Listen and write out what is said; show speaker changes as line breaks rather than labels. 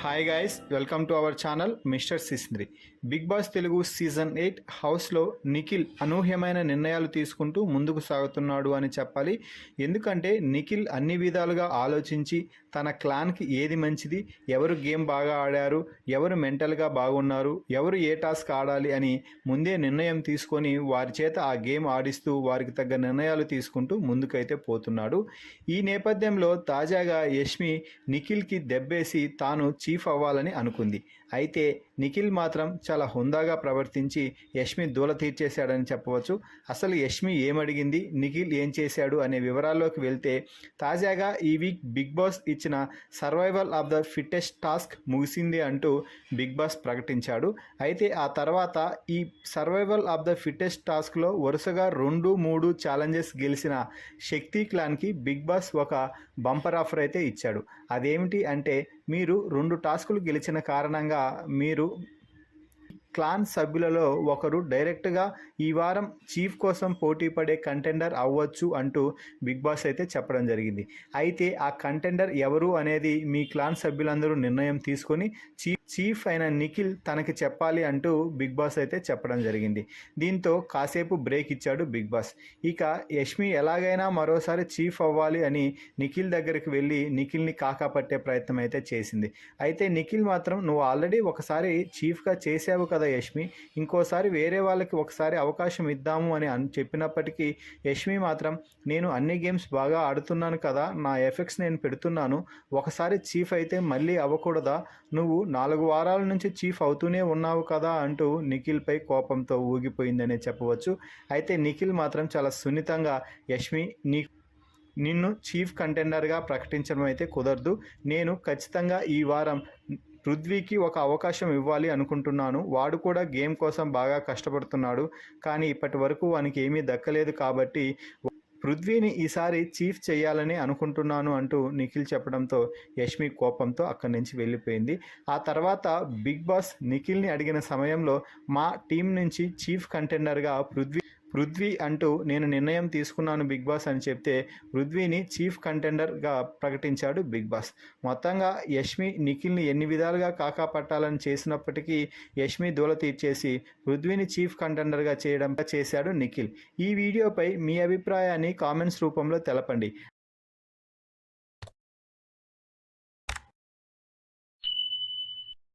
Hi guys, welcome to our channel mister సిస్ంద్రి. Bigg Boss Telugu season 8 హౌస్లో నిఖిల్ అనూహ్యమైన నిర్ణయాలు తీసుకుంటూ ముందుకు సాగుతున్నాడు అని చెప్పాలి. ఎందుకంటే నిఖిల్ అన్ని విధాలుగా ఆలోచించి తన క్లాన్కి ఏది మంచిది, ఎవరు గేమ్ బాగా ఆడారు, ఎవరు మెంటల్గా బాగున్నారు, ఎవరు ఏ టాస్క్ ఆడాలి అని ముందే నిర్ణయం తీసుకొని వారి చేత ఆ గేమ్ ఆడిస్తూ వారికి తగ్గ నిర్ణయాలు తీసుకుంటూ ముందుకైతే పోతున్నాడు. ఈ నేపథ్యంలో తాజాగా యష్మి నిఖిల్కి దెబ్బేసి తాను చీఫ్ అవ్వాలని అనుకుంది. అయితే నిఖిల్ మాత్రం చాలా హుందాగా ప్రవర్తించి యష్మి దూల తీర్చేశాడని చెప్పవచ్చు. అసలు యష్మి ఏమడిగింది, నిఖిల్ ఏం చేశాడు అనే వివరాల్లోకి వెళ్తే, తాజాగా ఈ వీక్ బిగ్ బాస్ ఇచ్చిన survival of the fittest task ముగిసింది అంటూ బిగ్ బాస్ ప్రకటించాడు. అయితే ఆ తర్వాత ఈ సర్వైవల్ ఆఫ్ ద ఫిట్టెస్ట్ టాస్క్లో వరుసగా 2-3 ఛాలెంజెస్ గెలిచిన శక్తి క్లాన్కి బిగ్ బాస్ ఒక బంపర్ ఆఫర్ అయితే ఇచ్చాడు. అదేమిటి అంటే, మీరు 2 టాస్కులు గెలిచిన కారణంగా మీరు క్లాన్ సభ్యులలో ఒకరు డైరెక్ట్గా ఈ వారం చీఫ్ కోసం పోటీ పడే కంటెండర్ అవ్వచ్చు అంటూ బిగ్ బాస్ అయితే చెప్పడం జరిగింది. అయితే ఆ కంటెండర్ ఎవరు అనేది మీ క్లాన్ సభ్యులందరూ నిర్ణయం తీసుకొని చీఫ్ అయిన నిఖిల్ తనకి చెప్పాలి అంటూ బిగ్ బాస్ అయితే చెప్పడం జరిగింది. దీంతో కాసేపు బ్రేక్ ఇచ్చాడు బిగ్ బాస్. ఇక యష్మి ఎలాగైనా మరోసారి చీఫ్ అవ్వాలి అని నిఖిల్ దగ్గరికి వెళ్ళి నిఖిల్ని కాకాపట్టే ప్రయత్నం అయితే చేసింది. అయితే నిఖిల్ మాత్రం, నువ్వు ఆల్రెడీ ఒకసారి చీఫ్గా చేసావు కదా యష్మి, ఇంకోసారి వేరే వాళ్ళకి ఒకసారి అవకాశం ఇద్దాము అని చెప్పినప్పటికీ యష్మి మాత్రం, నేను అన్ని గేమ్స్ బాగా ఆడుతున్నాను కదా, నా ఎఫెక్ట్స్ నేను పెడుతున్నాను, ఒకసారి చీఫ్ అయితే మళ్ళీ అవ్వకూడదా, నువ్వు 4 వారాల నుంచి చీఫ్ అవుతూనే ఉన్నావు కదా అంటూ నిఖిల్పై కోపంతో ఊగిపోయిందనే చెప్పవచ్చు. అయితే నిఖిల్ మాత్రం చాలా సున్నితంగా, యష్మి నిన్ను చీఫ్ కంటెండర్గా ప్రకటించడం అయితే కుదరదు, నేను ఖచ్చితంగా ఈ వారం పృథ్వీకి ఒక అవకాశం ఇవ్వాలి అనుకుంటున్నాను, వాడు కూడా గేమ్ కోసం బాగా కష్టపడుతున్నాడు, కానీ ఇప్పటి వరకు వానికి ఏమీ దక్కలేదు, కాబట్టి పృథ్వీని ఈసారి చీఫ్ చేయాలని అనుకుంటున్నాను అంటూ నిఖిల్ చెప్పడంతో యష్మి కోపంతో అక్కడి నుంచి వెళ్ళిపోయింది. ఆ తర్వాత బిగ్ బాస్ నిఖిల్ని అడిగిన సమయంలో, మా టీం నుంచి చీఫ్ కంటెండర్గా పృథ్వీ అంటూ నేను నిర్ణయం తీసుకున్నాను బిగ్ బాస్ అని చెప్తే, పృథ్వీని చీఫ్ కంటెండర్గా ప్రకటించాడు బిగ్ బాస్. మొత్తంగా యష్మి నిఖిల్ని ఎన్ని విధాలుగా కాకాపట్టాలని చేసినప్పటికీ యష్మి దూల తీర్చేసి పృథ్వీని చీఫ్ కంటెండర్గా చేశాడు నిఖిల్. ఈ వీడియోపై మీ అభిప్రాయాన్ని కామెంట్స్ రూపంలో తెలపండి.